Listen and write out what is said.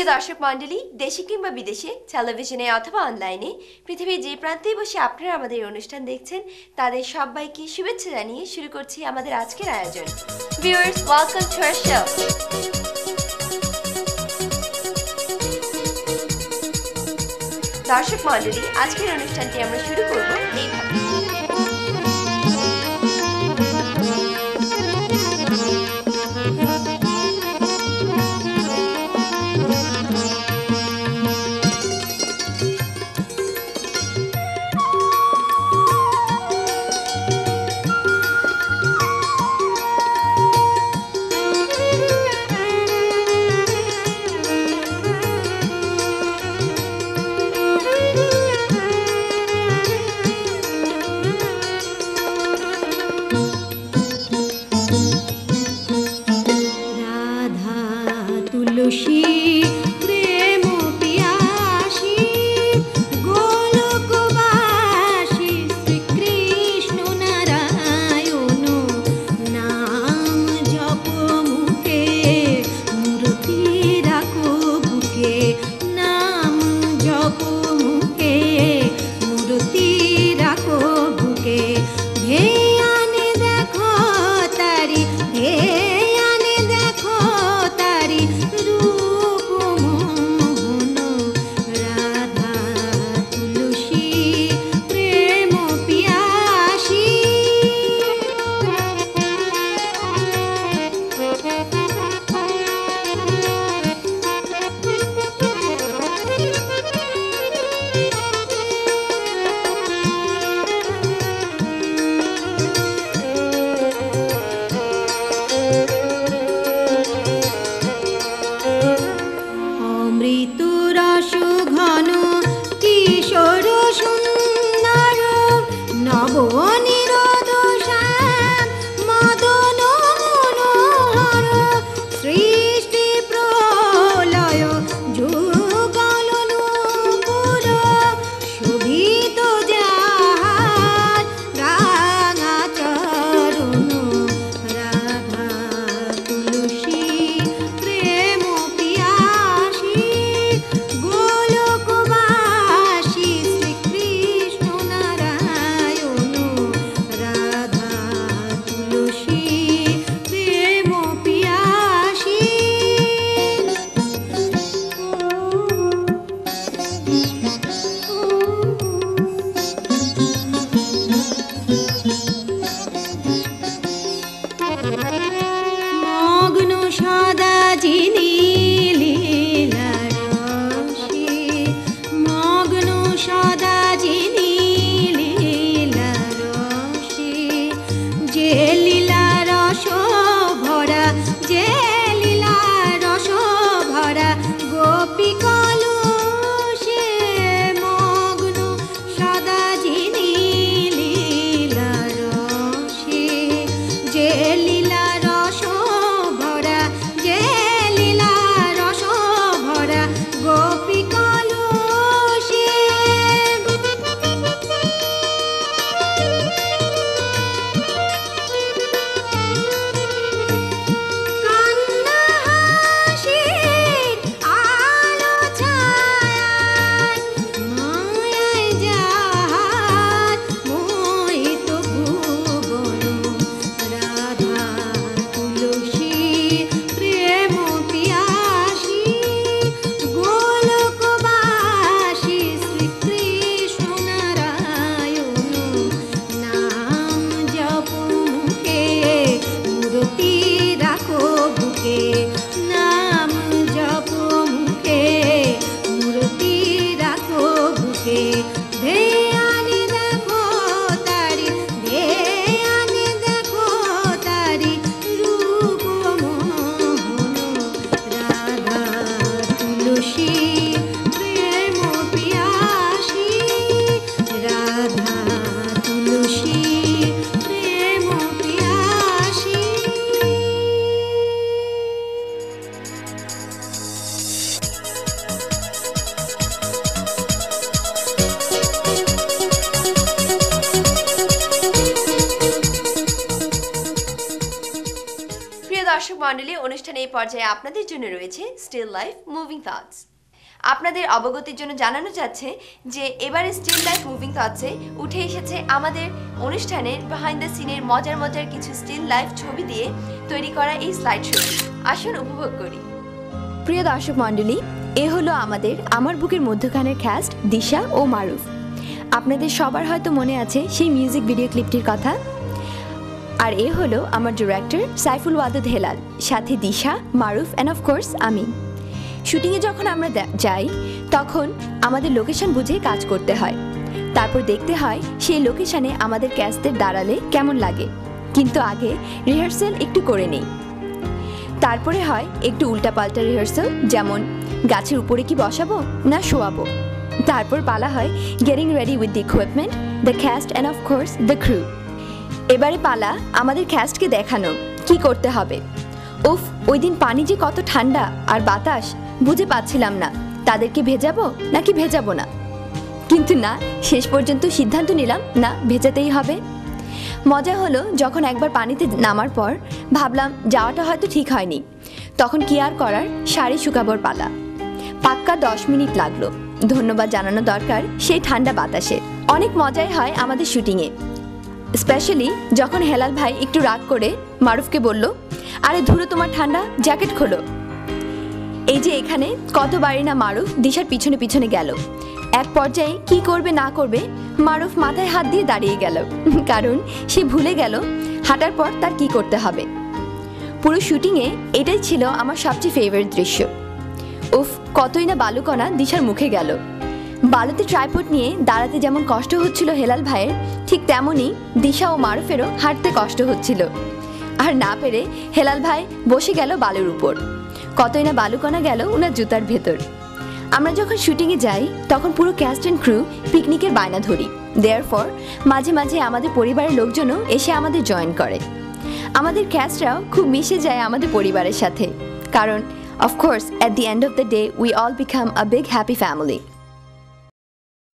প্রিয় দর্শক মণ্ডলী, দেশে কিংবা বিদেশে, টেলিভিশনে অথবা অনলাইনে পৃথিবীর যে প্রান্তেই বসে আপনারা আমাদের অনুষ্ঠান দেখছেন, তাদের সবাইকে শুভেচ্ছা জানিয়ে শুরু করছি আমাদের আজকের আয়োজন। Viewers, welcome to our show. দর্শক মণ্ডলী, আজকের অনুষ্ঠানটি আমরা শুরু করব এইভাবে। মণ্ডলী, অনুষ্ঠানে এই পর্যায়ে আপনাদের জন্য রয়েছে স্টিল লাইফ মুভিং থটস। আপনাদের অবগতির জন্য জানানো যাচ্ছে যে এবারে স্টিল লাইফ মুভিং থটসে উঠে এসেছে আমাদের অনুষ্ঠানের বিহাইন্ড দ্য সিনের মজার মজার কিছু স্টিল লাইফ ছবি দিয়ে তৈরি করা এই স্লাইড শো। আসুন উপভোগ করি। প্রিয় দর্শক মণ্ডলী, এ হলো আমাদের আমার বুকের মধ্যখানের ক্যাস্ট দিশা ও মারুফ। আপনাদের সবার হয়তো মনে আছে সেই মিউজিক ভিডিও ক্লিপটির কথা। আর এ হলো আমার ডিরেক্টর সাইফুল ওয়াদুদ হেলাল, সাথে দিশা, মারুফ অ্যান্ড অফকোর্স আমি। শুটিংয়ে যখন আমরা যাই তখন আমাদের লোকেশন বুঝে কাজ করতে হয়। তারপর দেখতে হয় সেই লোকেশনে আমাদের ক্যাস্টদের দাঁড়ালে কেমন লাগে। কিন্তু আগে রিহার্সাল একটু করে নেই। তারপরে হয় একটু উল্টাপাল্টা রিহার্সাল, যেমন গাছের উপরে কি বসাবো না শোয়াবো। তারপর পালা হয় getting ready with the equipment, the cast and of course the crew. এবারে পালা আমাদের ক্যাস্টকে দেখানো কি করতে হবে। উফ, ওই দিন পানি যে কত ঠান্ডা আর বাতাস, বুঝে পাচ্ছিলাম না তাদেরকে ভেজাবো নাকি ভেজাবো না। কিন্তু না, শেষ পর্যন্ত সিদ্ধান্ত নিলাম না, ভেজাতেই হবে। মজা হলো যখন একবার পানিতে নামার পর ভাবলাম যাওয়াটা হয়তো ঠিক হয়নি, তখন কি আর করার, শাড়ি শুকাবার পালা। পাক্কা 10 মিনিট লাগলো। ধন্যবাদ জানানো দরকার সেই ঠান্ডা বাতাসে। অনেক মজাই হয় আমাদের শুটিংয়ে, স্পেশালি যখন হেলাল ভাই একটু রাগ করে মারুফকে বলল, আরে ধুরো তোমার ঠান্ডা, জ্যাকেট খোলো। এই যে এখানে কতবারই না মারুফ দিশার পিছনে পিছনে গেল। এক পর্যায়ে কি করবে না করবে মারুফ মাথায় হাত দিয়ে দাঁড়িয়ে গেল, কারণ সে ভুলে গেল হাঁটার পর তার কি করতে হবে। পুরো শুটিংয়ে এটাই ছিল আমার সবচেয়ে ফেভারিট দৃশ্য। উফ, কতই না বালুকণা দিশার মুখে গেল। বালুতে ট্রাইপড নিয়ে দাঁড়াতে যেমন কষ্ট হচ্ছিল হেলাল ভাইয়ের, ঠিক তেমনই দিশা ও মারুফেরও হাঁটতে কষ্ট হচ্ছিল। আর না পেরে হেলাল ভাই বসে গেল বালুর উপর। কতই না বালুকণা গেল ওনার জুতার ভেতর। আমরা যখন শুটিংয়ে যাই তখন পুরো ক্যাস্ট অ্যান্ড ক্রু পিকনিকের বায়না ধরি। দেয়ারফর মাঝে মাঝে আমাদের পরিবারের লোকজনও এসে আমাদের জয়েন করে। আমাদের ক্যাস্টরাও খুব মিশে যায় আমাদের পরিবারের সাথে, কারণ of course at the end of the day we all become a big happy family.